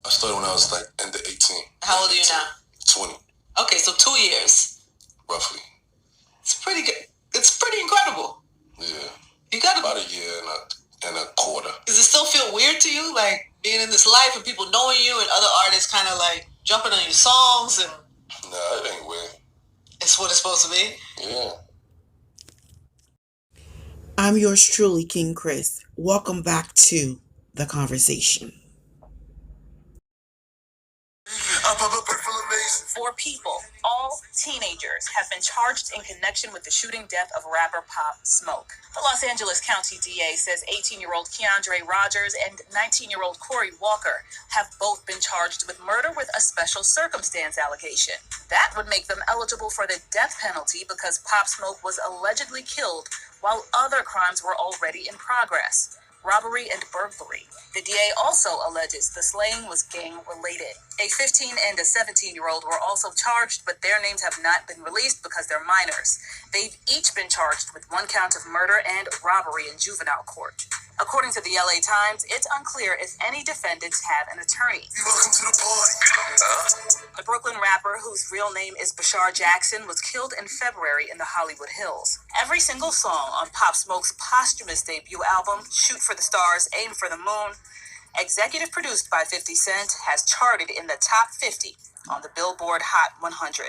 I started when I was like under 18. How old are you now? 20. Okay, so 2 years. Roughly. It's pretty good. It's pretty incredible. Yeah. You got about a year and a quarter. Does it still feel weird to you, like being in this life and people knowing you and other artists kind of like jumping on your songs? And nah, it ain't weird. It's what it's supposed to be. Yeah. I'm yours truly, King Chris. Welcome back to The Conversation. 4 people, all teenagers, have been charged in connection with the shooting death of rapper Pop Smoke. The Los Angeles County DA says 18-year-old Keandre Rogers and 19-year-old Corey Walker have both been charged with murder with a special circumstance allegation. That would make them eligible for the death penalty because Pop Smoke was allegedly killed while other crimes were already in progress: robbery and burglary. The DA also alleges the slaying was gang-related. A 15 and a 17-year-old were also charged, but their names have not been released because they're minors. They've each been charged with 1 count of murder and robbery in juvenile court. According to the LA Times, it's unclear if any defendants have an attorney. Welcome to the party. The Brooklyn rapper, whose real name is Bashar Jackson, was killed in February in the Hollywood Hills. Every single song on Pop Smoke's posthumous debut album, Shoot for the Stars, Aim for the Moon, executive produced by 50 Cent, has charted in the top 50 on the Billboard Hot 100.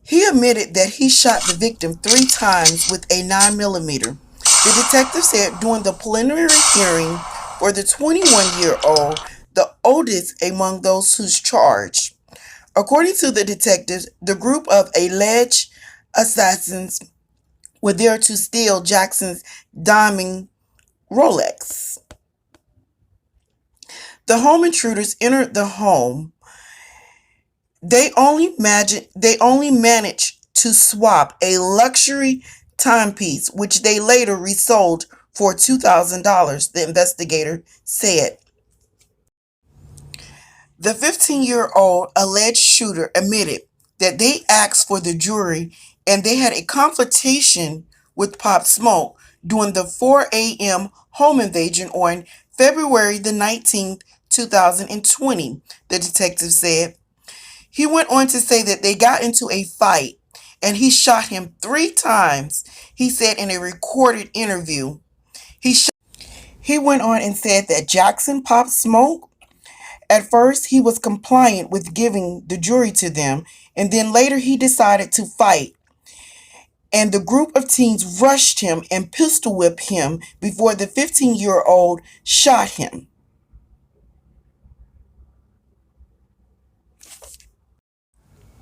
He admitted that he shot the victim 3 times with a 9mm. The detective said during the preliminary hearing for the 21-year-old, the oldest among those who's charged. According to the detectives, the group of alleged assassins were there to steal Jackson's diamond Rolex. The home intruders entered the home. They only managed to swap a luxury timepiece, which they later resold for $2,000, the investigator said. The 15-year-old alleged shooter admitted that they asked for the jewelry and they had a confrontation with Pop Smoke during the 4 a.m. home invasion on February the 19th, 2020, the detective said. He went on to say that they got into a fight and he shot him 3 times, he said in a recorded interview. He went on and said that Jackson Pop Smoke. At first, he was compliant with giving the jewelry to them, and then later he decided to fight. And the group of teens rushed him and pistol whipped him before the 15-year-old shot him.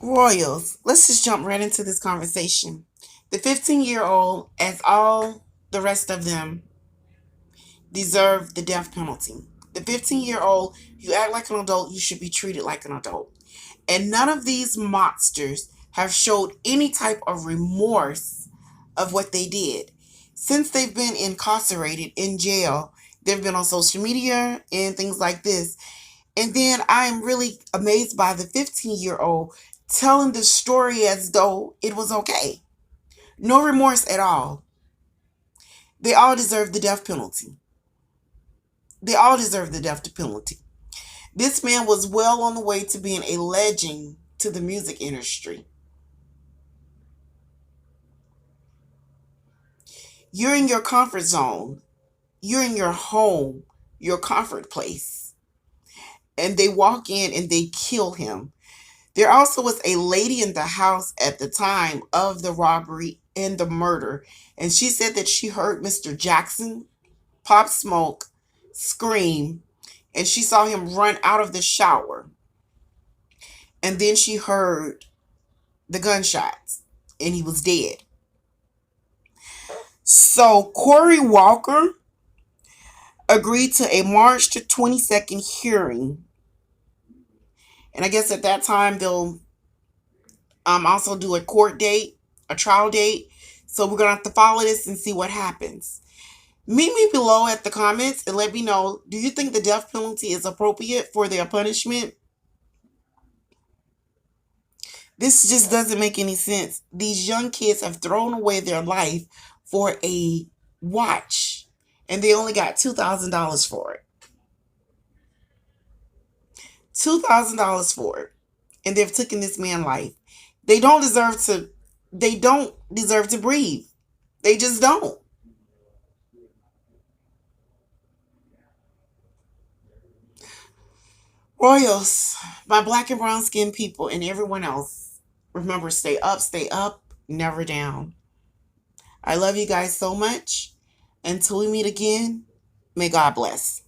Royals, let's just jump right into this conversation. The 15-year-old, as all the rest of them, deserve the death penalty. The 15-year-old, you act like an adult, you should be treated like an adult. And none of these monsters have showed any type of remorse of what they did. Since they've been incarcerated in jail, they've been on social media and things like this. And then I am really amazed by the 15-year-old telling the story as though it was okay. No remorse at all. They all deserve the death penalty. They all deserve the death penalty. This man was well on the way to being a legend to the music industry. You're in your comfort zone. You're in your home, your comfort place. And they walk in and they kill him. There also was a lady in the house at the time of the robbery and the murder. And she said that she heard Mr. Jackson, Pop Smoke, scream. And she saw him run out of the shower. And then she heard the gunshots. And he was dead. So Corey Walker agreed to a March 22nd hearing. And I guess at that time they'll also do a court date, a trial date. So we're going to have to follow this and see what happens. Meet me below at the comments and let me know, do you think the death penalty is appropriate for their punishment? This just doesn't make any sense. These young kids have thrown away their life for a watch. and they only got $2,000 for it. $2,000 for it. And they've taken this man's life. They don't deserve to breathe. They just don't. Royals, my black and brown skinned people, and everyone else, remember, stay up, never down. I love you guys so much. Until we meet again, may God bless.